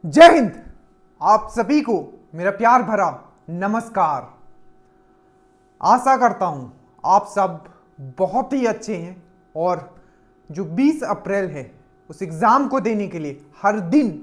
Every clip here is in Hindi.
जय हिंद। आप सभी को मेरा प्यार भरा नमस्कार। आशा करता हूं आप सब बहुत ही अच्छे हैं और जो 20 अप्रैल है उस एग्जाम को देने के लिए हर दिन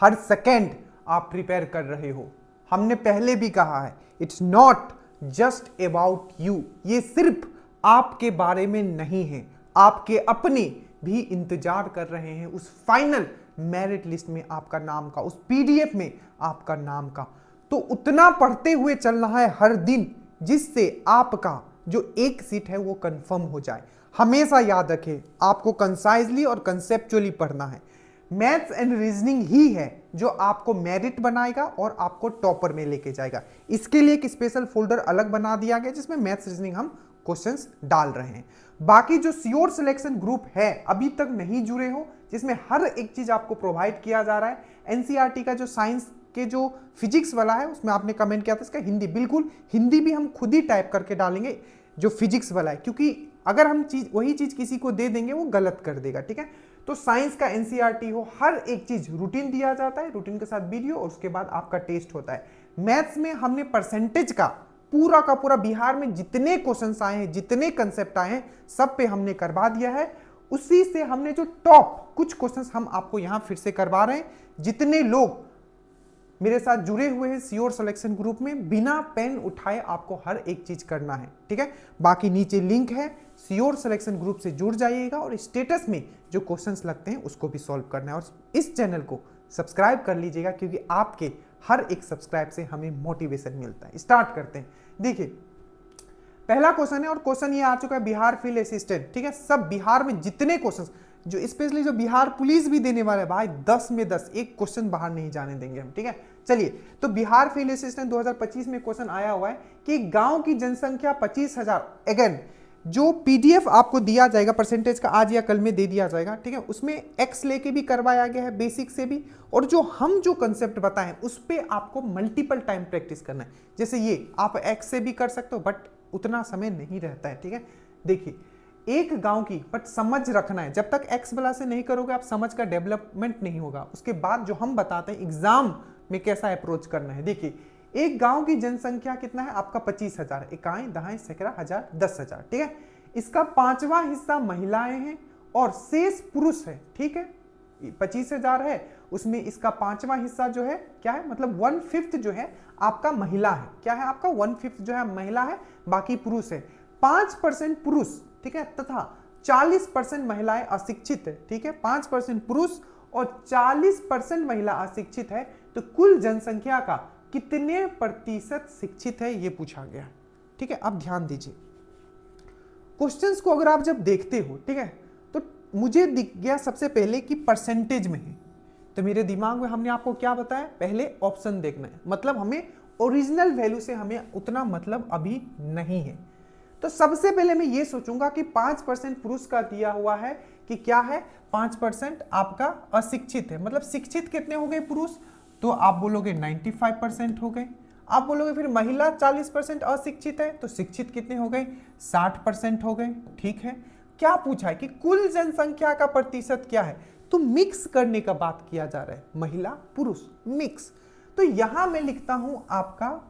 हर सेकेंड आप प्रिपेयर कर रहे हो। हमने पहले भी कहा है, it's not just about you. ये सिर्फ आपके बारे में नहीं है, आपके अपने भी इंतजार कर रहे हैं उस फाइनल मेरिट लिस्ट में आपका नाम का, उस पीडीएफ में आपका नाम का। तो उतना पढ़ते हुए चलना है हर दिन जिससे आपका जो एक सीट है वो कंफर्म हो जाए। हमेशा याद रखें, आपको कंसाइजली और कंसेप्चुअली पढ़ना है। मैथ्स एंड रीजनिंग ही है जो आपको मेरिट बनाएगा और आपको टॉपर में लेके जाएगा। इसके लिए एक स्पेशल फोल्डर अलग बना दिया गया जिसमें मैथ्स रीजनिंग हम क्वेश्चंस डाल रहे हैं। बाकी जो श्योर सिलेक्शन ग्रुप है, अभी तक नहीं जुड़े हो, जिसमें हर एक चीज आपको प्रोवाइड किया जा रहा है। एनसीईआरटी का जो साइंस के जो फिजिक्स वाला है उसमें आपने कमेंट किया था इसका हिंदी, बिल्कुल हिंदी भी हम खुद ही टाइप करके डालेंगे जो फिजिक्स वाला है, क्योंकि अगर हम वही चीज किसी को दे देंगे वो गलत कर देगा। ठीक है, तो साइंस का एनसीईआरटी हो, हर एक चीज रूटीन दिया जाता है, रूटीन के साथ वीडियो और उसके बाद आपका टेस्ट होता है। मैथ्स में हमने परसेंटेज का पूरा बिहार में जितने क्वेश्चंस आए हैं, जितने कंसेप्ट आए हैं, सब पे हमने करवा दिया है। उसी से हमने जो टॉप कुछ क्वेश्चंस हम आपको यहां फिर से करवा रहे हैं। जितने लोग मेरे साथ जुड़े हुए हैं श्योर सिलेक्शन ग्रुप में, बिना पेन उठाए आपको हर एक चीज करना है। ठीक है, बाकी नीचे लिंक है, श्योर सिलेक्शन ग्रुप से जुड़ जाइएगा और स्टेटस में जो क्वेश्चंस लगते हैं उसको भी सॉल्व करना है। और इस चैनल को सब्सक्राइब कर लीजिएगा क्योंकि आपके हर एक सब्सक्राइब से हमें मोटिवेशन मिलता है। स्टार्ट करते हैं। देखिए, पहला क्वेश्चन है और क्वेश्चन ये आ चुका है बिहार फील्ड असिस्टेंट। ठीक है, सब बिहार में जितने क्वेश्चन, जो स्पेशली जो बिहार पुलिस भी देने वाले भाई, 10 में 10, एक क्वेश्चन बाहर नहीं जाने देंगे हम। ठीक है, चलिए, तो बिहार फील्ड असिस्टेंट 2025 में क्वेश्चन आया हुआ है कि गांव की जनसंख्या 25,000। अगेन जो पीडीएफ आपको दिया जाएगा परसेंटेज का, आज या कल में दे दिया जाएगा। ठीक है, उसमें एक्स लेके भी करवाया गया है, बेसिक से भी, और जो हम जो कंसेप्ट बताएं उस पर आपको मल्टीपल टाइम प्रैक्टिस करना है। जैसे ये आप एक्स से भी कर सकते हो बट उतना समय नहीं रहता है। ठीक है, देखिए, एक गांव की, बट समझ रखना है, जब तक एक्स वाला से नहीं करोगे आप समझ का डेवलपमेंट नहीं होगा। उसके बाद जो हम बताते हैं एग्जाम में कैसा अप्रोच करना है। देखिए, एक गांव की जनसंख्या कितना है आपका 25,000, इकाई दहाई सैकड़ा हजार 10,000। ठीक है, इसका 5वां हिस्सा महिलाएं हैं और शेष पुरुष है। ठीक है, 25,000 है, उसमें इसका 5वां हिस्सा जो है क्या है, मतलब 1/5 जो है आपका महिला है। क्या है आपका 1/5 जो है महिला है, बाकी पुरुष है। 5% पुरुष, ठीक है, तथा 40% महिलाएं अशिक्षित है। ठीक है, 5% पुरुष और 40% महिला अशिक्षित है। तो कुल जनसंख्या का कितने प्रतिशत शिक्षित है ये पूछा गया। ठीक है, अब ध्यान दीजिए, क्वेश्चंस को अगर आप जब देखते हो, ठीक है, तो मुझे दिख गया सबसे पहले कि परसेंटेज में है। तो मेरे दिमाग में हमने आपको क्या बताया, पहले ऑप्शन देखना है, मतलब हमें ओरिजिनल वैल्यू से हमें उतना मतलब अभी नहीं है। तो सबसे पहले मैं ये सोचूंगा कि 5% पुरुष का दिया हुआ है कि क्या है, 5% आपका अशिक्षित है। मतलब शिक्षित कितने हो गए पुरुष, तो आप बोलोगे 95% हो गए। आप बोलोगे फिर महिला 40% अशिक्षित है, तो शिक्षित कितने हो गए, 60% हो गए। ठीक है, क्या पूछा है कि कुल जनसंख्या का प्रतिशत क्या है, तो मिक्स करने का बात किया जा रहा है, महिला पुरुष मिक्स। तो यहां मैं लिखता हूं आपका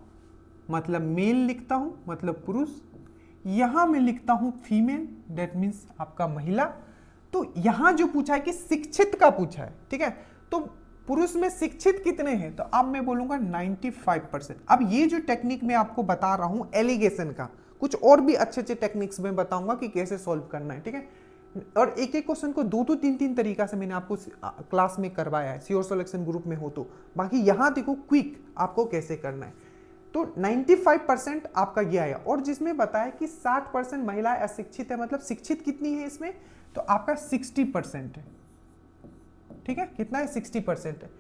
मतलब मेल लिखता हूं, मतलब पुरुष। यहां मैं लिखता हूं फीमेल, दैट मीन्स आपका महिला। तो यहां जो पूछा है कि शिक्षित का पूछा है, ठीक है, तो पुरुष में शिक्षित कितने हैं, तो अब मैं बोलूंगा 95%। अब ये जो टेक्निक मैं आपको बता रहा हूं एलिगेशन का, कुछ और भी अच्छे टेक्निक्स में बताऊंगा कि कैसे सॉल्व करना है। ठीक है, और एक एक क्वेश्चन को 2-2 3-3 तरीका से मैंने आपको क्लास में करवाया है, श्योर सिलेक्शन ग्रुप में हो तो। बाकी यहां देखो क्विक आपको कैसे करना है। तो 95% आपका ये आया, और जिसमें बताया कि 60% महिलाएं अशिक्षित है, मतलब शिक्षित कितनी है इसमें, तो आपका 60% है। ठीक है, कितना है, 60% है।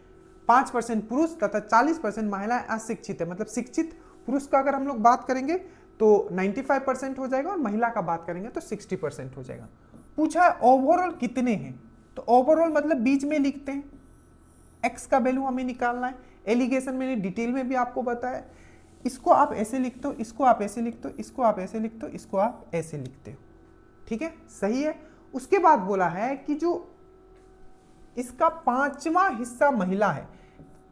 5% पुरुष तथा 40% महिलाएं अशिक्षित है, मतलब शिक्षित पुरुष का अगर हम लोग बात करेंगे तो 95% हो जाएगा और महिला का बात करेंगे तो 60% हो जाएगा। पूछा है ओवरऑल कितने हैं, तो ओवरऑल मतलब बीच में लिखते हैं, एक्स का वैल्यू हमें निकालना है। एलिगेशन मैंने डिटेल में भी आपको बताया, इसको आप ऐसे लिखते हो, इसको आप ऐसे लिखते हो, इसको आप ऐसे लिखते हो, इसको आप ऐसे लिखते हो। ठीक है, सही है। उसके बाद बोला है कि जो इसका 5वां हिस्सा महिला है,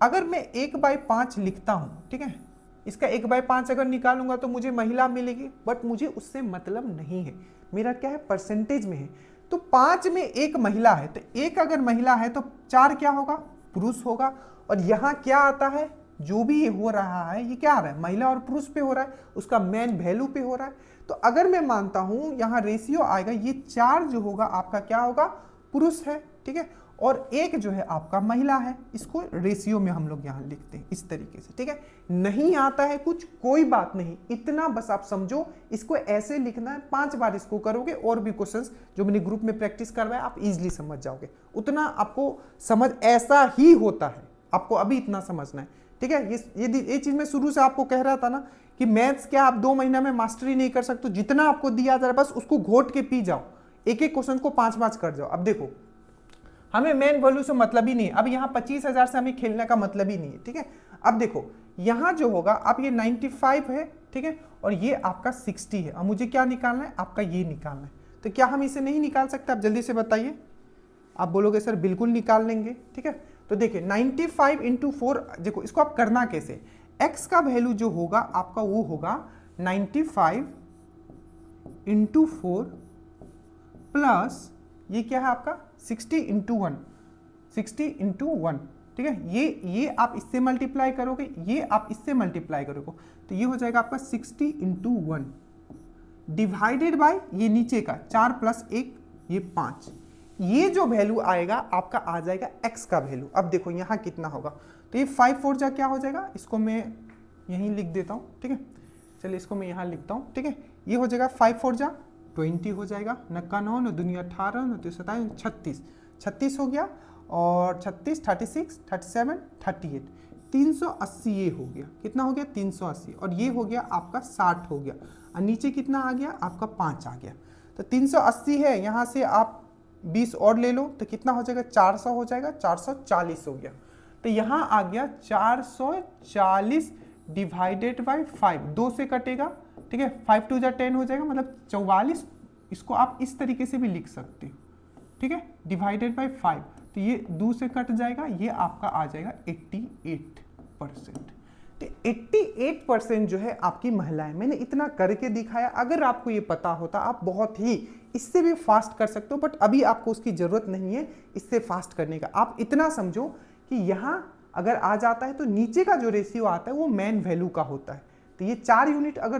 अगर मैं 1/5 लिखता हूं, ठीक है, इसका 1/5 अगर निकालूंगा तो मुझे महिला मिलेगी, बट मुझे उससे मतलब नहीं है, मेरा क्या है, परसेंटेज में है। तो 5 में एक महिला है, तो एक अगर महिला है तो 4 क्या होगा, पुरुष होगा। और यहां क्या आता है, जो भी ये हो रहा है ये क्या आ रहा है, महिला और पुरुष पे हो रहा है, उसका मेन वैल्यू पे हो रहा है। तो अगर मैं मानता हूं यहां रेशियो आएगा, ये 4 जो होगा आपका क्या होगा, पुरुष है, ठीक है, और एक जो है आपका महिला है। इसको रेशियो में हम लोग यहां लिखते हैं इस तरीके से, ठीक है। नहीं आता है कुछ, कोई बात नहीं, इतना बस आप समझो, इसको ऐसे लिखना है। 5 बार इसको करोगे और भी क्वेश्चंस जो मैंने ग्रुप में प्रैक्टिस करवाया आप इजीली समझ जाओगे। उतना आपको समझ ऐसा ही होता है, आपको अभी इतना समझना है, ठीक है। ये चीज मैं शुरू से आपको कह रहा था ना कि मैथ्स क्या आप 2 महीना में मास्टरी नहीं कर सकते, जितना आपको दिया जा रहा है बस उसको घोट के पी जाओ, एक एक क्वेश्चन को 5-5 कर जाओ। अब देखो, हमें मेन वैल्यू से मतलब ही नहीं है, अब यहाँ 25,000 से हमें खेलने का मतलब ही नहीं है, ठीक है। अब देखो यहाँ जो होगा, अब ये 95 है, ठीक है, और ये आपका 60 है। अब मुझे क्या निकालना है, आपका ये निकालना है। तो क्या हम इसे नहीं निकाल सकते, आप जल्दी से बताइए। आप बोलोगे सर बिल्कुल निकाल लेंगे, ठीक है। तो देखिए 95 × 4, देखो इसको आप करना कैसे, x का वैल्यू जो होगा आपका वो होगा 95 × 4 प्लस ये क्या है आपका 60 × 1, 60 × 1, ठीक है। ये आप इससे मल्टीप्लाई करोगे, ये आप इससे मल्टीप्लाई करोगे, तो ये हो जाएगा आपका 60 × 1 डिवाइडेड बाय ये नीचे का 4 + 1 ये 5। ये जो वैल्यू आएगा आपका आ जाएगा x का वैल्यू। अब देखो यहाँ कितना होगा, तो ये 5 4 जा क्या हो जाएगा, इसको मैं यहीं लिख देता हूँ, ठीक है। चलिए इसको मैं यहाँ लिखता हूँ, ठीक है। ये हो जाएगा 5 4 जा 20 हो जाएगा, नक्का 9 9 दुनिया 18 9 तो 27 36 हो गया, और 36 36 37 38 380 ये हो गया, कितना हो गया 380, और ये हो गया आपका 60 हो गया, और नीचे कितना आ गया आपका 5 आ गया। तो 380 है, यहाँ से आप 20 और ले लो तो कितना हो जाएगा 400 हो जाएगा, 440 हो गया। तो यहाँ आ गया 440 डिवाइडेड बाई 5, 2 से कटेगा, ठीक है, 5 2 जा 10 हो जाएगा, मतलब 44। इसको आप इस तरीके से भी लिख सकते हो, ठीक है, डिवाइडेड बाई 5, तो ये 2 से कट जाएगा, ये आपका आ जाएगा 88%। तो 88% जो है आपकी महिलाएं, मैंने इतना करके दिखाया। अगर आपको ये पता होता आप बहुत ही इससे भी फास्ट कर सकते हो, बट अभी आपको उसकी जरूरत नहीं है इससे फास्ट करने का। आप इतना समझो कि यहाँ अगर आ जाता है तो नीचे का जो रेशियो आता है वो मेन वैल्यू का होता है। तो ये 4 यूनिट अगर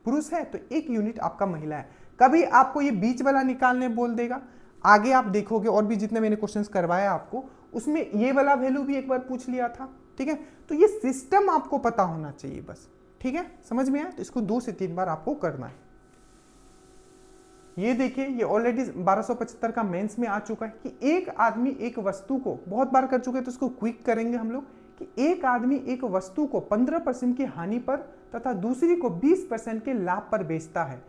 पुरुष है तो 1 यूनिट आपका महिला है। कभी आपको ये बीच वाला निकालने बोल देगा, आगे आप देखोगे और भी जितने मैंने क्वेश्चंस करवाया आपको उसमें ये वाला वैल्यू भी एक बार पूछ लिया था, ठीक है। तो ये सिस्टम आपको पता होना चाहिए बस, ठीक है, समझ में आया। तो इसको 2 से 3 बार आपको करना है। ये देखिए ये ऑलरेडी 1275 का मेंस में आ चुका है कि एक आदमी एक वस्तु को, बहुत बार कर चुके हैं तो इसको क्विक करेंगे हम लोग, कि एक आदमी एक वस्तु को 15% की हानि पर तथा दूसरी को 20% के लाभ पर बेचता है।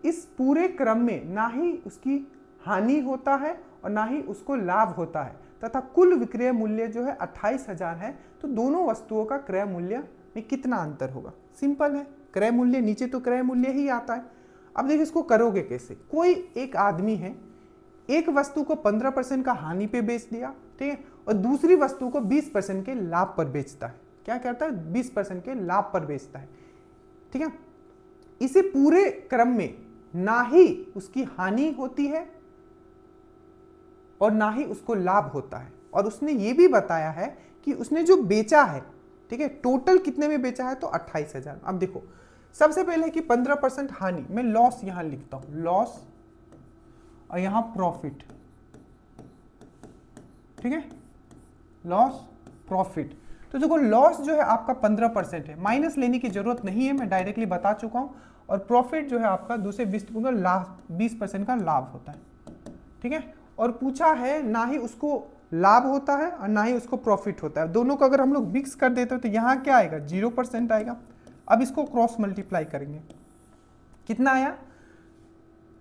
इस पूरे क्रम में ना ही उसकी हानि होता है और ना ही उसको लाभ होता है तथा कुल विक्रय मूल्य जो है 28,000 है। तो दोनों वस्तुओं का क्रय मूल्य में कितना अंतर होगा। सिंपल है, क्रय मूल्य नीचे तो क्रय मूल्य ही आता है। अब देखिए इसको करोगे कैसे। कोई एक आदमी है, एक वस्तु को 15% का हानि पे बेच दिया, ठीक है, और दूसरी वस्तु को 20% के लाभ पर बेचता है। क्या करता है, 20% के लाभ पर बेचता है, ठीक है। इसे पूरे क्रम में ना ही उसकी हानि होती है और ना ही उसको लाभ होता है। और उसने ये भी बताया है कि उसने जो बेचा है, ठीक है, टोटल कितने में बेचा है, तो 28,000। अब देखो सबसे पहले कि 15% हानि, मैं लॉस यहां लिखता हूं, लॉस, और यहां प्रॉफिट, ठीक है, लॉस प्रॉफिट। तो देखो लॉस जो है आपका 15% है, माइनस लेने की जरूरत नहीं है, मैं डायरेक्टली बता चुका हूं। और प्रॉफिट जो है आपका दूसरे 20% का लाभ होता है, ठीक है। और पूछा है ना ही उसको लाभ होता है और ना ही उसको प्रॉफिट होता है, दोनों को अगर हम लोग मिक्स कर देते हैं तो यहाँ क्या आएगा, 0% आएगा। अब इसको क्रॉस मल्टीप्लाई करेंगे, कितना आया,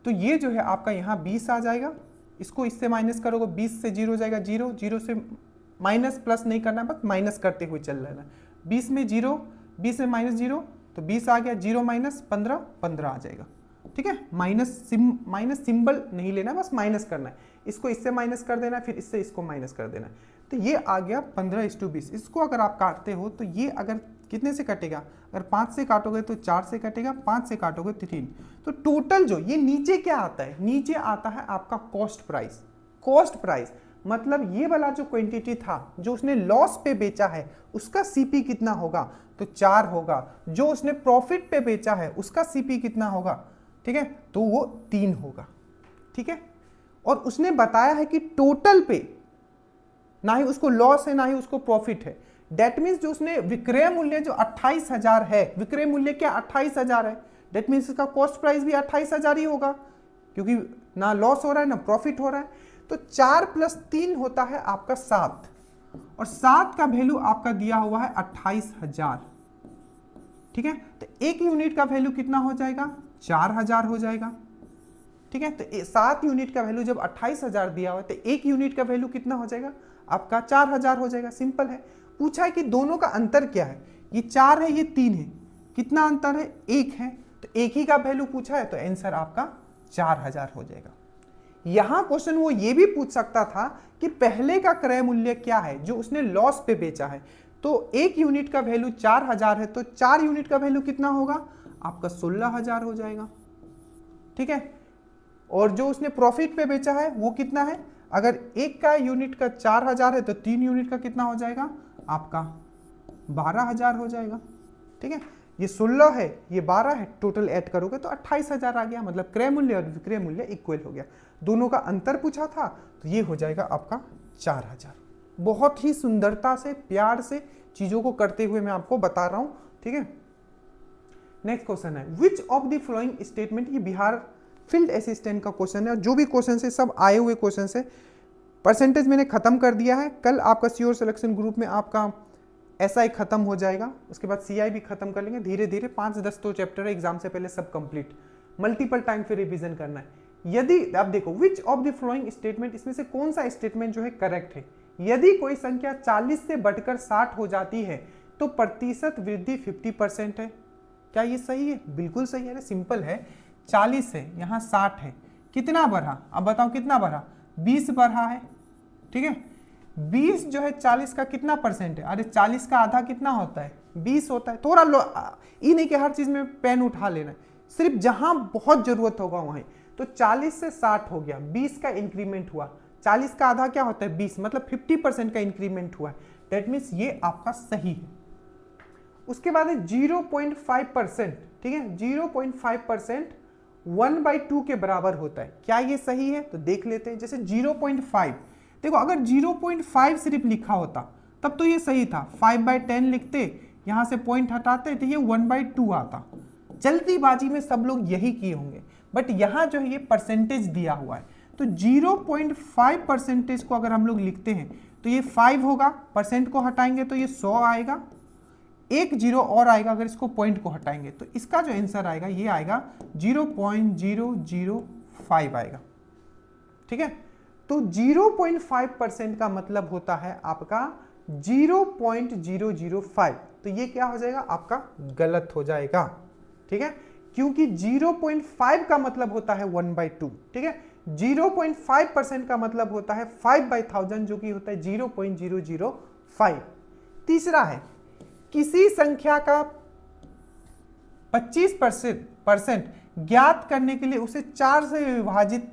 तो ये जो है आपका यहाँ 20 आ जाएगा। इसको इससे माइनस करोगे, 20 से 0 जाएगा, 0 0 से माइनस प्लस नहीं करना, बस माइनस करते हुए चल रहा है। 20 में 0, 20 में -0 तो 20 आ गया, 0 - 15 15 आ जाएगा, ठीक है। माइनस सिंबल नहीं लेना, बस माइनस करना है। इसको इससे माइनस कर देना है, फिर इससे इसको माइनस कर देना है। तो ये आ गया 15:20। इसको अगर आप काटते हो तो ये अगर कितने से कटेगा, अगर 5 से काटोगे तो 4 से कटेगा, 5 से काटोगे तो 3। तो टोटल जो ये नीचे क्या आता है, नीचे आता है आपका कॉस्ट प्राइस। कॉस्ट प्राइस मतलब ये वाला जो क्वांटिटी था जो उसने लॉस पे बेचा है उसका सीपी कितना होगा, तो 4 होगा। जो उसने प्रॉफिट पे बेचा है उसका सीपी कितना होगा, ठीक है, तो वो 3 होगा। ठीक है, और उसने बताया है कि टोटल पे ना ही उसको लॉस है ना ही उसको प्रॉफिट है। डेट मीन्स जो उसने विक्रय मूल्य जो 28,000 है, विक्रय मूल्य क्या 28,000 है, डेट मीन्स इसका कॉस्ट प्राइस भी 28,000 ही होगा, क्योंकि ना लॉस हो रहा है ना प्रॉफिट हो रहा है। तो 4 + 3 होता है आपका 7, और 7 का वैल्यू आपका दिया हुआ है 28,000। ठीक है, तो एक यूनिट का वैल्यू कितना हो जाएगा, 4,000 हो जाएगा। ठीक है, तो 7 यूनिट का वैल्यू जब 28,000 दिया हुआ है तो एक यूनिट का वैल्यू कितना हो जाएगा आपका 4,000 हो जाएगा। सिंपल है। पूछा है कि दोनों का अंतर क्या है, ये 4 है ये 3 है, कितना अंतर है, 1 है, तो एक ही का वैल्यू पूछा है तो आंसर आपका 4,000 हो जाएगा। यहां क्वेश्चन वो ये भी पूछ सकता था कि पहले का क्रय मूल्य क्या है जो उसने लॉस पे बेचा है, तो एक यूनिट का वैल्यू 4,000 है, तो 4 यूनिट का वैल्यू कितना होगा आपका 16,000 हो जाएगा। ठीक है, और जो उसने प्रॉफिट पे बेचा है वो कितना है, अगर एक का यूनिट का 4,000 है तो 3 यूनिट का कितना हो जाएगा आपका 12,000 हो जाएगा। ठीक है, ये 16 है ये 12 है, टोटल ऐड करोगे तो 28,000 आ गया, मतलब क्रय मूल्य और विक्रय मूल्य इक्वल हो गया। दोनों का अंतर पूछा था तो ये हो जाएगा आपका 4,000। बहुत ही सुंदरता से प्यार से चीजों को करते हुए मैं आपको बता रहा हूं। ठीक है, नेक्स्ट क्वेश्चन है which of the following statement, ये बिहार फील्ड असिस्टेंट का क्वेश्चन है, और जो भी क्वेश्चन है सब आए हुए क्वेश्चन है। परसेंटेज मैंने खत्म कर दिया है, कल आपका श्योर सिलेक्शन ग्रुप में आपका एसआई खत्म हो जाएगा, उसके बाद सीआई भी खत्म कर लेंगे धीरे धीरे। 5-10 तो चैप्टर है, एग्जाम से पहले सब कंप्लीट, मल्टीपल टाइम फिर रिवीजन करना है। यदि आप देखो which of the following statement, इसमें से कौन सा स्टेटमेंट जो है करेक्ट है, यदि कोई संख्या 40 से बढ़कर 60 हो जाती है तो प्रतिशत वृद्धि 50% है। क्या ये सही है, बिल्कुल सही है ना, सिंपल है। 40 है यहाँ 60 है, कितना बढ़ा, अब बताओ कितना बढ़ा, 20 बढ़ा है। ठीक है, 20 जो है 40 का कितना परसेंट है, अरे 40 का आधा कितना होता है 20 होता है। थोड़ा लो, ये नहीं कि हर चीज में पेन उठा लेना है, सिर्फ जहां बहुत जरूरत होगा वहीं। तो 40 से 60 हो गया, 20 का इंक्रीमेंट हुआ, 40 का आधा क्या होता है 20, मतलब 50% का इंक्रीमेंट हुआ है। दैट मीन्स ये आपका सही है। उसके बाद है 0.5%। ठीक है, 0.5% 1/2 के बराबर होता है, क्या ये सही है, तो देख लेते हैं। जैसे 0.5, देखो अगर 0.5 सिर्फ लिखा होता तब तो ये सही था, 5/10 लिखते, यहां से पॉइंट हटाते तो ये 1/2 आता। जल्दीबाजी में सब लोग यही किए होंगे, बट यहां जो है ये परसेंटेज दिया हुआ है, तो 0.5% को अगर हम लोग लिखते हैं तो ये 5 होगा, परसेंट को हटाएंगे तो ये 100 आएगा, एक जीरो और आएगा अगर इसको पॉइंट को हटाएंगे, तो इसका जो आंसर आएगा ये आएगा 0.005 आएगा। ठीक है, तो 0.5% का मतलब होता है आपका 0.005, तो ये क्या हो जाएगा आपका गलत हो जाएगा। ठीक है, क्योंकि 0.5 का मतलब होता है 1/2। ठीक है, 0.5% का मतलब होता है 5/1000 जो कि होता है 0.005। तीसरा है किसी संख्या का 25% ज्ञात करने के लिए उसे 4 से विभाजित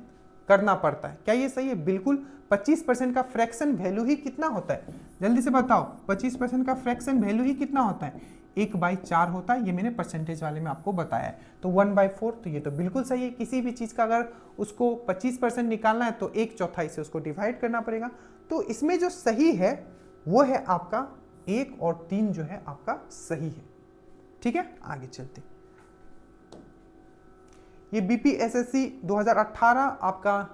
करना पड़ता है, क्या ये सही है, बिल्कुल। 25% का फ्रैक्शन वैल्यू ही कितना होता है, जल्दी से बताओ, 25% का फ्रैक्शन वैल्यू ही कितना होता है, 1/4 होता है, ये मैंने परसेंटेज वाले में आपको बताया है। तो 1/4, तो ये तो बिल्कुल सही है। किसी भी चीज का अगर उसको 25% निकालना है तो 1/4 से उसको डिवाइड करना पड़ेगा। तो इसमें जो सही है वो है आपका 1 और 3 जो है आपका सही है। ठीक है, आगे चलते। ये बीपीएसएससी 2018 आपका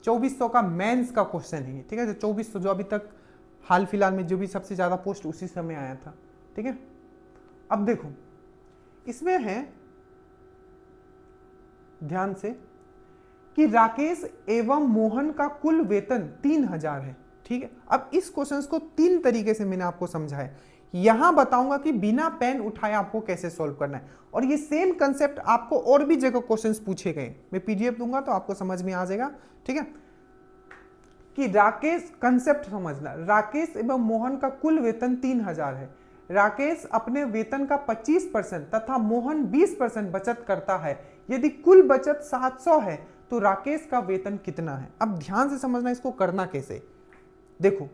2400 का मेंस का क्वेश्चन है। ठीक है, जो 2400 जो अभी तक हाल फिलहाल में जो भी सबसे ज्यादा पोस्ट उसी समय आया था। ठीक है, अब देखो इसमें है ध्यान से कि राकेश एवं मोहन का कुल वेतन 3,000 है। ठीक है, अब इस क्वेश्चन को 3 तरीके से मैंने आपको समझाया, यहां बताऊंगा कि बिना पेन उठाए आपको कैसे सॉल्व करना है, और ये सेम कंसेप्ट आपको और भी जगह क्वेश्चंस पूछे गए, मैं पीडीएफ दूंगा तो आपको समझ में आ जाएगा। ठीक है, कि राकेश, कंसेप्ट समझना, राकेश एवं मोहन का कुल वेतन 3000 है। राकेश अपने वेतन का 25% तथा मोहन 20% बचत करता है। यदि कुल बचत 700 है तो राकेश का वेतन कितना है? अब ध्यान से समझना इसको करना कैसे। देखो,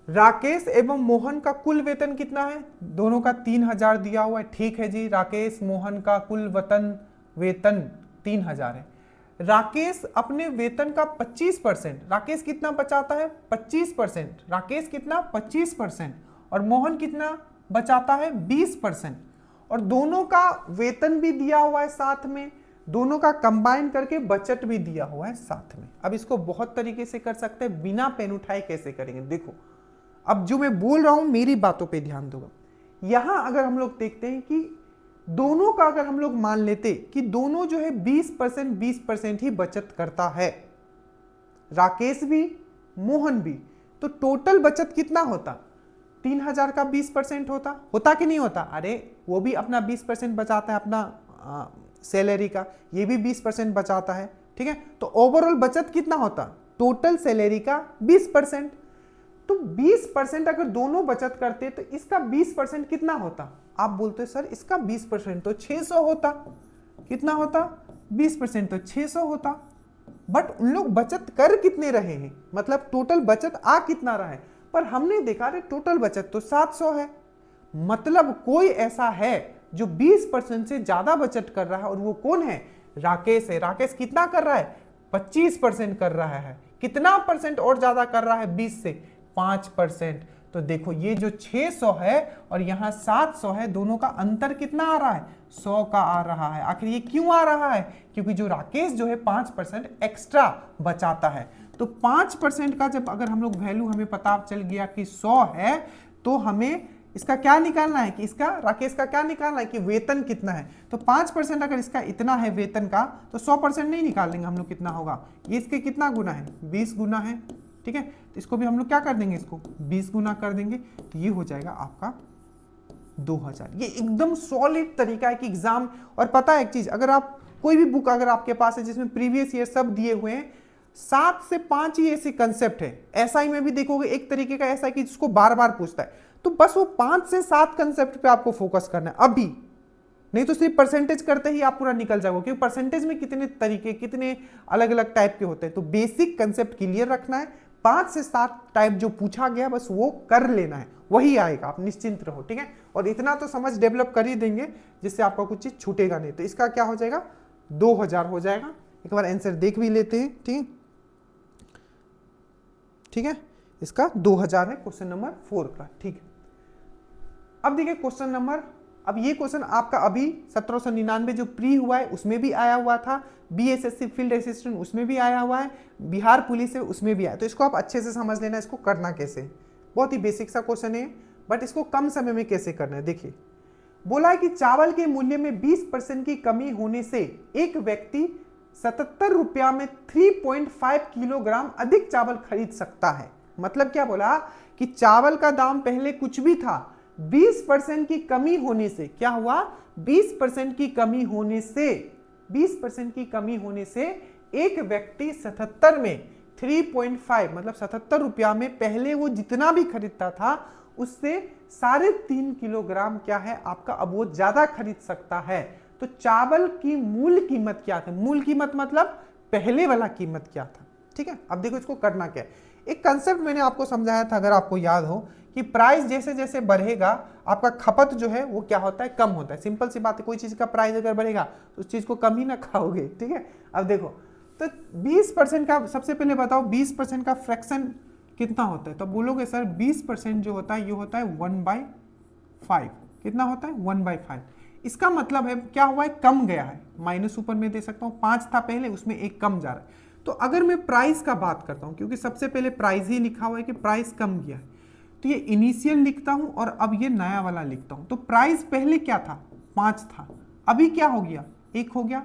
राकेश एवं मोहन का कुल वेतन कितना है? दोनों का 3000 दिया हुआ है। ठीक है जी, राकेश मोहन का कुल वेतन 3000 है। राकेश अपने वेतन का 25%, राकेश कितना बचाता है? 25%। राकेश कितना? 25%। और मोहन कितना बचाता है? 20%। और दोनों का वेतन भी दिया हुआ है साथ में, दोनों का कंबाइन करके बचत भी दिया हुआ है साथ में। अब इसको बहुत तरीके से कर सकते हैं, बिना पेन उठाए कैसे करेंगे देखो। अब जो मैं बोल रहा हूं मेरी बातों पे ध्यान दो। यहां अगर हम लोग देखते हैं कि दोनों का, अगर हम लोग मान लेते कि दोनों जो है 20% ही बचत करता है, राकेश भी मोहन भी, तो टोटल बचत कितना होता? 3000 का 20% होता कि नहीं होता? अरे वो भी अपना 20% बचाता है अपना सैलरी का, ये भी 20% बचाता है। ठीक है, तो ओवरऑल बचत कितना होता? टोटल सैलरी का 20%। तो 20% अगर दोनों बचत करते तो इसका 20% कितना होता? आप बोलते सर इसका 20% तो 600 होता। कितना होता? 20% तो 600 होता। बट उन लोग बचत कर कितने रहे हैं, मतलब टोटल बचत आ कितना रहा है? पर हमने देखा रे टोटल बचत तो 700 है। मतलब कोई ऐसा है जो 20% से ज्यादा बचत कर रहा है, और वो कौन है? राकेश है। राकेश कितना कर रहा है? 25% कर रहा है। कितना परसेंट और ज्यादा कर रहा है 20 से? 5%। तो देखो ये जो 600 है और यहां 700 है, दोनों का अंतर कितना आ रहा है? 100 का आ रहा है। आखिर ये क्यों आ रहा है? क्योंकि जो राकेश जो है 5% एक्स्ट्रा बचाता है। तो 5% का जब अगर हम लोग वैल्यू हमें पता चल गया कि 100 है, तो हमें इसका क्या निकालना है कि इसका, राकेश का क्या निकालना है कि वेतन कितना है। तो 5% अगर इसका इतना है वेतन का, तो 100% नहीं निकाल लेंगे हम लोग, कितना होगा? ये इसके कितना गुना है? 20 गुना है। ठीक है, तो इसको भी हम लोग क्या कर देंगे? इसको 20 गुना कर देंगे, तो ये हो जाएगा आपका 2000। ये एकदम सॉलिड तरीका है कि एग्जाम, और पता है एक चीज, अगर आप कोई भी बुक अगर आपके पास है जिसमें प्रीवियस ईयर सब दिए हुए हैं, 7 से 5 ही ऐसे कंसेप्ट है। एसआई में भी देखोगे एक तरीके का ऐसा है कि जिसको बार बार पूछता है, तो बस वो 5 से 7 कंसेप्ट पे आपको फोकस करना है अभी, नहीं तो सिर्फ परसेंटेज करते ही आप पूरा निकल जाओगे, क्योंकि परसेंटेज में कितने तरीके, कितने अलग अलग टाइप के होते हैं। तो बेसिक कंसेप्ट क्लियर रखना है, 5 से 7 टाइप जो पूछा गया बस वो कर लेना है, वही आएगा, आप निश्चिंत रहो। ठीक है, और इतना तो समझ डेवलप कर ही देंगे जिससे आपका कुछ चीज छूटेगा नहीं। तो इसका क्या हो जाएगा? 2000 हो जाएगा। एक बार आंसर देख भी लेते हैं। ठीक है, ठीक है, इसका 2000 है क्वेश्चन नंबर 4 का। ठीक है, अब देखिए क्वेश्चन नंबर, अब ये क्वेश्चन आपका अभी 1799 जो प्री हुआ है उसमें भी आया हुआ था, बीएसएससी फील्ड असिस्टेंट उसमें भी आया हुआ है, बिहार पुलिस है उसमें भी आया। तो इसको आप अच्छे से समझ लेना, इसको करना कैसे। बहुत ही बेसिक सा क्वेश्चन है, बट इसको कम समय में कैसे करना है देखिए। बोला है कि चावल के मूल्य में 20% की कमी होने से एक व्यक्ति 77 रुपया में 3.5 किलोग्राम अधिक चावल खरीद सकता है। मतलब क्या बोला कि चावल का दाम पहले कुछ भी था, 20% की कमी होने से क्या हुआ? 20% की कमी होने से, 20% की कमी होने से एक व्यक्ति 77 में 3.5 मतलब 77 रुपया में पहले वो जितना भी खरीदता था उससे 3.5 किलोग्राम क्या है आपका अब वो ज्यादा खरीद सकता है। तो चावल की मूल कीमत क्या थी? मूल कीमत मतलब पहले वाला कीमत क्या था। ठीक है, अब देखो इसको करना क्या है। एक कंसेप्ट मैंने आपको समझाया था, अगर आपको याद हो, कि प्राइस जैसे जैसे बढ़ेगा आपका खपत जो है वो क्या होता है? कम होता है। सिंपल सी बात है, कोई चीज का प्राइस अगर बढ़ेगा तो उस चीज को कम ही ना खाओगे। ठीक है, अब देखो तो 20% का, सबसे पहले बताओ 20% का फ्रैक्शन कितना होता है? तो बोलोगे सर 20% जो होता है ये होता है 1/5। कितना होता है? 1/5। इसका मतलब है क्या हुआ है? कम गया है। माइनस ऊपर में दे सकता हूँ, 5 था पहले उसमें 1 कम जा रहा है। तो अगर मैं प्राइस का बात करता हूँ, क्योंकि सबसे पहले प्राइस ही लिखा हुआ है कि प्राइस कम गया है, तो ये इनिशियल लिखता हूं और अब ये नया वाला लिखता हूं। तो प्राइस पहले क्या था? 5 था, अभी क्या हो गया? 1 हो गया,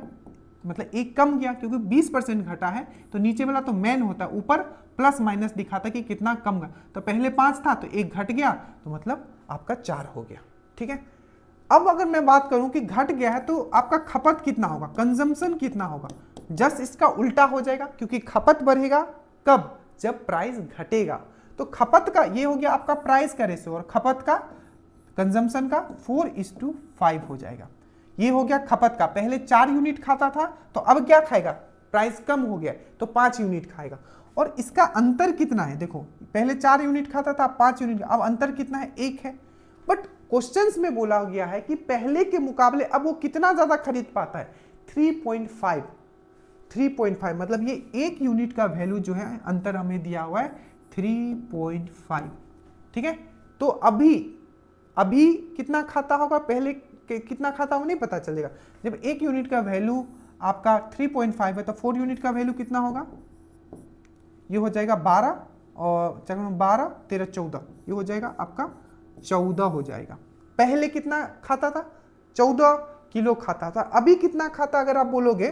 मतलब 1 कम गया क्योंकि 20% घटा है। तो नीचे वाला तो मैन होता है, ऊपर प्लस माइनस दिखाता कि कितना कम गया। तो पहले 5 था तो 1 घट गया, तो मतलब आपका 4 हो गया। ठीक है, अब अगर मैं बात करूं कि घट गया है तो आपका खपत कितना होगा? कंजम्पशन कितना होगा? जस्ट इसका उल्टा हो जाएगा, क्योंकि खपत बढ़ेगा कब? जब प्राइस घटेगा। तो खपत का ये हो गया आपका प्राइस का रेशो और खपत का कंजम्पशन का 4:5 हो जाएगा। ये हो गया खपत का, पहले 4 यूनिट खाता था तो अब क्या खाएगा, प्राइस कम हो गया तो 5 यूनिट खाएगा। और इसका अंतर कितना है, देखो पहले 4 यूनिट खाता था 5 यूनिट, अब अंतर कितना है, 1 है। बट क्वेश्चंस में बोला गया है कि पहले के मुकाबले अब वो कितना ज्यादा खरीद पाता है, 3.5 मतलब ये 1 यूनिट का वैल्यू जो है अंतर हमें दिया हुआ है 3.5। ठीक है, तो अभी कितना खाता होगा, पहले कितना खाता होगा नहीं पता चलेगा। जब 1 यूनिट का वैल्यू आपका 3.5 है तो 4 यूनिट का वैल्यू कितना होगा, ये हो जाएगा 12 और 12 13 14, ये हो जाएगा आपका 14 हो जाएगा। पहले कितना खाता था, 14 किलो खाता था। अभी कितना खाता अगर आप बोलोगे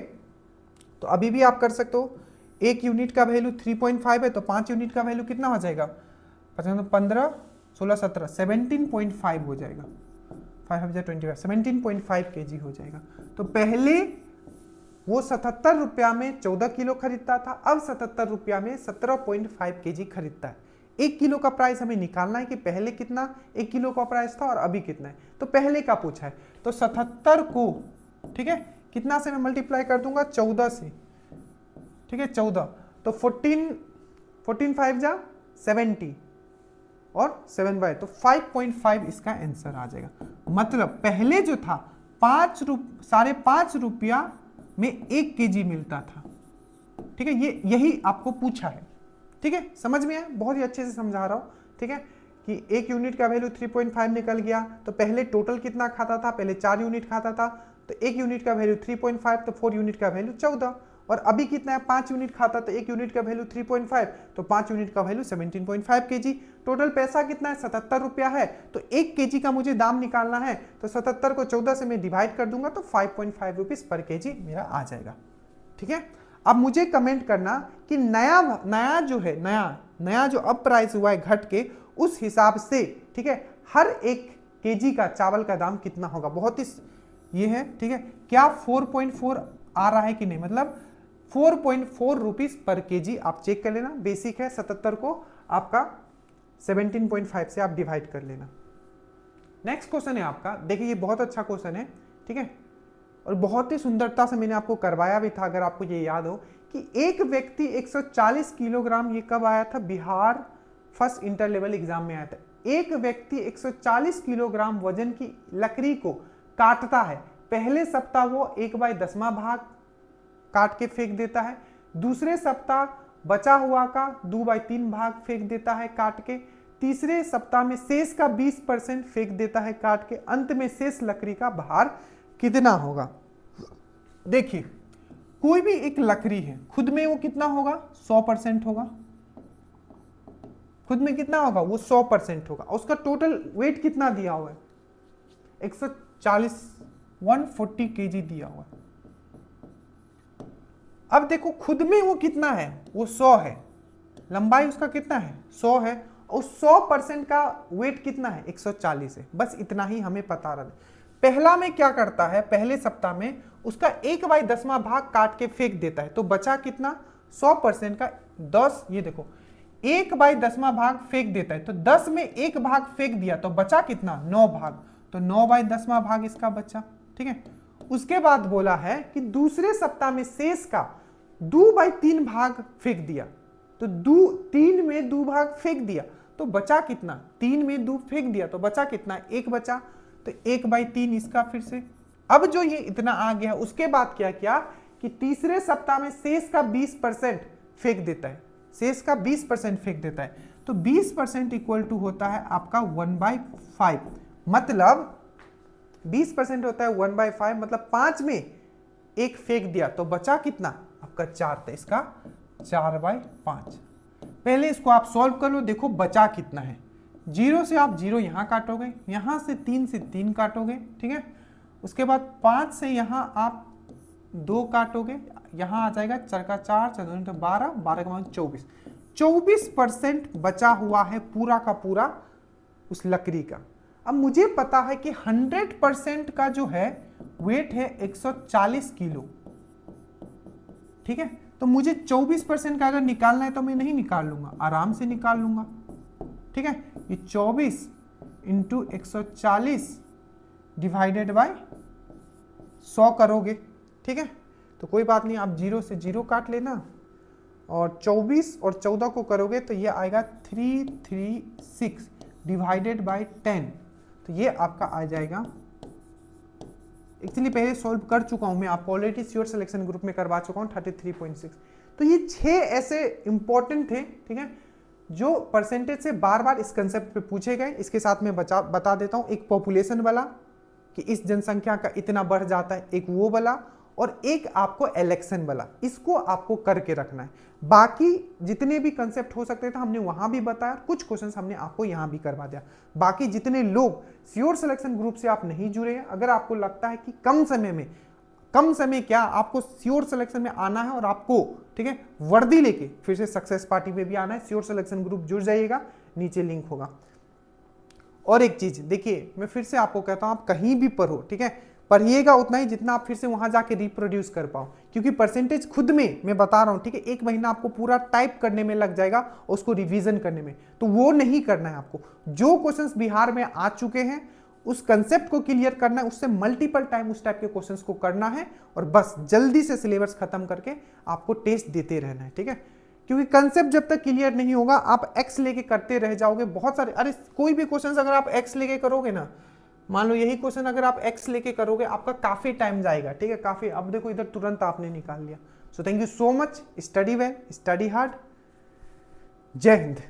तो अभी भी आप कर सकते हो, 1 यूनिट का वैल्यू 3.5 है तो 5 यूनिट का वैल्यू कितना हो जाएगा, 15 16 17 17.5 हो जाएगा, 525 17.5 kg हो जाएगा। तो पहले वो 77 रुपया में 14 किलो खरीदता था, अब 77 रुपया में 17.5 kg खरीदता है। 1 किलो का प्राइस हमें निकालना है कि पहले कितना 1 किलो का प्राइस था और अभी कितना है। तो पहले का पूछा है तो 77 को, ठीक है, कितना से मैं मल्टीप्लाई कर दूंगा, 14 से, ठीक है 14, तो 14 5 जा 70 और 7 बाय, तो 5.5 इसका आंसर आ जाएगा। मतलब पहले जो था 5.5 रुपया में 1 kg मिलता था। ठीक है, ये यही आपको पूछा है। ठीक है, समझ में आया, बहुत ही अच्छे से समझा रहा हूं। ठीक है, कि 1 यूनिट का वैल्यू 3.5 निकल गया, तो पहले टोटल कितना खाता था, पहले 4 यूनिट खाता था, तो 1 यूनिट का वैल्यू 3.5, तो 4 यूनिट का वैल्यू 14, और अभी कितना है 5 यूनिट खाता, तो 1 यूनिट का वैल्यू 3.5, तो 5 यूनिट का वैल्यू 17.5 kg। टोटल पैसा कितना है, 77 रुपया है। तो 1 kg का मुझे दाम निकालना है, तो 77 को 14 से मैं डिवाइड कर दूंगा तो 5.5 रुपीज पर kg मेरा आ जाएगा। ठीक है, अब मुझे कमेंट करना कि नया जो है, नया जो अब प्राइस हुआ है घट के, उस हिसाब से, ठीक है, हर 1 kg का चावल का दाम कितना होगा। बहुत ही ये है, ठीक है, क्या 4.4 आ रहा है कि नहीं, मतलब 4.4 रुपीज पर kg आप चेक कर लेना। बेसिक है, 77 को आपका 17.5 से आप डिवाइड कर लेना। नेक्स्ट क्वेश्चन है आपका, देखिए ये बहुत अच्छा क्वेश्चन है, ठीक है, और बहुत ही सुंदरता से मैंने आपको करवाया भी था, अगर आपको ये याद हो कि एक व्यक्ति 140 किलोग्राम, ये कब आया था, Bihar first inter level exam में आया था। एक व्यक्ति 140 किलोग्राम वजन की लकड़ी को काटता है। पहले सप्ताह वो 1/10वां भाग काट के फेंक देता है, दूसरे सप्ताह बचा हुआ का 2/3 भाग फेंक देता है काट के, तीसरे सप्ताह में शेष का 20% फेंक देता है काट के, अंत में शेष लकड़ी का भार कितना होगा। देखिए कोई भी एक लकड़ी है, खुद में वो कितना होगा, 100% होगा, खुद में कितना होगा, वो 100% होगा। उसका टोटल वेट कितना दिया हुआ है, 140 140 kg दिया हुआ है। अब देखो खुद में वो कितना है, वो 100 है, लंबाई उसका कितना है, 100 है, और 100% का वेट कितना है, 140 है। बस इतना ही हमें पता रहा। पहला में क्या करता है, पहले सप्ताह में उसका 1/10वां भाग काट के फेंक देता है, तो बचा कितना, 100% का 10, ये देखो 1/10वां भाग फेंक देता है, तो 10 में 1 भाग फेंक दिया तो बचा कितना, 9 भाग, तो 9/10वां भाग इसका बचा। ठीक है, उसके बाद बोला है कि दूसरे सप्ताह में शेष का 2/3 भाग फेंक दिया, तो 3 में 2 भाग फेंक दिया तो बचा कितना, 3 में 2 फेंक दिया तो बचा कितना, 1 बचा, तो 1/3 इसका फिर से। अब जो ये इतना आ गया, उसके बाद क्या किया कि तीसरे सप्ताह में शेष का 20% फेंक देता है, शेष का 20% फेंक देता है, तो 20% इक्वल टू होता है आपका 1/5, मतलब 20% होता है 1/5, मतलब 5 में 1 फेंक दिया तो बचा कितना आपका 4, तो इसका 4/5। पहले इसको आप सॉल्व कर लो, देखो बचा कितना है। 0 से आप 0 यहां काटोगे, यहां से 3 से 3 काटोगे, ठीक है, उसके बाद 5 से यहां आप 2 काटोगे, यहां आ जाएगा 4 का 4 4 तो 12 12 का 24, 24% बचा हुआ है पूरा का पूरा उस लकड़ी का। अब मुझे पता है कि 100% का जो है वेट है 140 किलो, ठीक है। तो मुझे 24% का अगर निकालना है तो मैं नहीं निकाल लूंगा, आराम से निकाल लूंगा, ठीक है। ये 24 इंटू 140 डिवाइडेड बाय 100 करोगे, ठीक है। तो कोई बात नहीं, आप 0 से 0 काट लेना, और 24 और 14 को करोगे तो ये आएगा 336 डिवाइडेड बाय 10। तो ये आपका आ जाएगा, एक्चुअली पहले सॉल्व कर चुका हूं मैं, आपको ऑलरेडी श्योर सिलेक्शन ग्रुप में करवा चुका हूं, 33.6। तो ये 6 ऐसे इंपॉर्टेंट थे, ठीक है, जो परसेंटेज से बार बार इस कंसेप्ट पे पूछे गए। इसके साथ मैं बता देता हूं, एक पॉपुलेशन वाला कि इस जनसंख्या का इतना बढ़ जाता है, एक वो वाला, और एक आपको इलेक्शन वाला, इसको आपको करके रखना है। बाकी जितने भी कंसेप्ट हो सकते थे हमने वहां भी बताया, कुछ क्वेश्चंस हमने आपको यहां भी करवा दिया। बाकी जितने लोग श्योर सिलेक्शन ग्रुप से आप नहीं जुड़े हैं, अगर आपको लगता है कि कम समय क्या आपको श्योर सिलेक्शन में आना है और आपको, ठीक है, वर्दी लेके फिर से सक्सेस पार्टी में भी आना है, श्योर सिलेक्शन ग्रुप जुड़ जाइएगा, नीचे लिंक होगा। और एक चीज देखिए, मैं फिर से आपको कहता हूं, आप कहीं भी पढ़ो, ठीक है, पढ़िएगा उतना ही जितना आप फिर से वहां जाके रिप्रोड्यूस कर पाओ, क्योंकि परसेंटेज खुद में मैं बता रहा हूं, ठीक है, 1 महीना आपको पूरा टाइप करने में लग जाएगा, उसको रिवीजन करने में, तो वो नहीं करना है आपको। जो क्वेश्चंस बिहार में आ चुके हैं उस कंसेप्ट को क्लियर करना है, उससे मल्टीपल टाइम उस टाइप के क्वेश्चंस को करना है, और बस जल्दी से सिलेबस खत्म करके आपको टेस्ट देते रहना है, ठीक है। क्योंकि कंसेप्ट जब तक क्लियर नहीं होगा, आप एक्स लेके करते रह जाओगे बहुत सारे। अरे कोई भी क्वेश्चन अगर आप एक्स लेके करोगे ना, मान लो यही क्वेश्चन अगर आप एक्स लेके करोगे, आपका काफी टाइम जाएगा, ठीक है, काफी। अब देखो इधर तुरंत आपने निकाल लिया। So thank you so much, study well, study hard, जय हिंद।